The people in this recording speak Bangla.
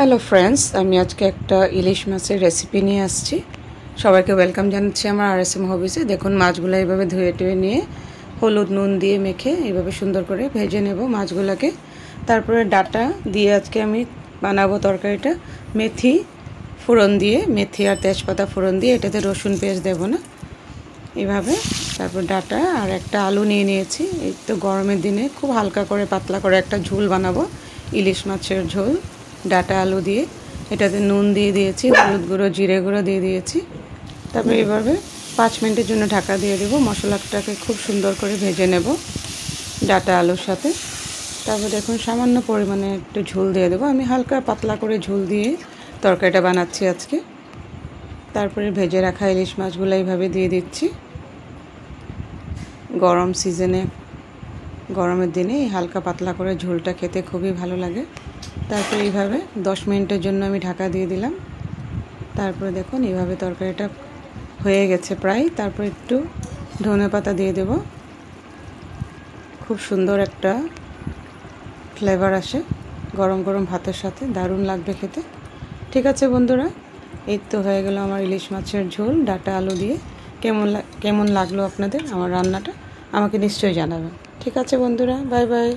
হ্যালো ফ্রেন্ডস, আমি আজকে একটা ইলিশ মাছের রেসিপি নিয়ে আসছি। সবাইকে ওয়েলকাম জানাচ্ছি আমার RSM হবিসে। দেখুন, মাছগুলো এইভাবে ধুয়ে টুয়ে নিয়ে হলুদ নুন দিয়ে মেখে এইভাবে সুন্দর করে ভেজে নেব মাছগুলোকে। তারপরে ডাটা দিয়ে আজকে আমি বানাবো তরকারিটা। মেথি ফোড়ন দিয়ে, মেথি আর তেজপাতা ফোড়ন দিয়ে, এটাতে রসুন পেঁয়াজ দেবো না। এইভাবে তারপর ডাটা আর একটা আলু নিয়ে নিয়েছি। এই তো গরমের দিনে খুব হালকা করে পাতলা করে একটা ঝোল বানাবো, ইলিশ মাছের ঝোল ডাটা আলু দিয়ে। এটাতে নুন দিয়ে দিয়েছি, হলুদ গুঁড়ো জিরে গুঁড়ো দিয়ে দিয়েছি। তারপরে এইভাবে 5 মিনিটের জন্য ঢাকা দিয়ে দেবো। মশলাটাকে খুব সুন্দর করে ভেজে নেব ডাটা আলুর সাথে। তারপর দেখুন, সামান্য পরিমাণে একটু ঝোল দিয়ে দেবো। আমি হালকা পাতলা করে ঝোল দিয়ে তরকারিটা বানাচ্ছি আজকে। তারপরে ভেজে রাখা ইলিশ মাছগুলো এইভাবে দিয়ে দিচ্ছি। গরমের দিনে এই হালকা পাতলা করে ঝোলটা খেতে খুবই ভালো লাগে। তারপরে এইভাবে 10 মিনিটের জন্য আমি ঢাকা দিয়ে দিলাম। তারপরে দেখুন, এইভাবে তরকারিটা হয়ে গেছে প্রায়। তারপর একটু ধনেপাতা দিয়ে দেব, খুব সুন্দর একটা ফ্লেভার আসে গরম গরম ভাতের সাথে, দারুণ লাগবে খেতে। ঠিক আছে বন্ধুরা, এই তো হয়ে গেল আমার ইলিশ মাছের ঝোল ডাটা আলু দিয়ে। কেমন লাগলো আপনাদের আমার রান্নাটা, আমাকে নিশ্চয়ই জানাবেন। ঠিক আছে বন্ধুরা, বাই বাই।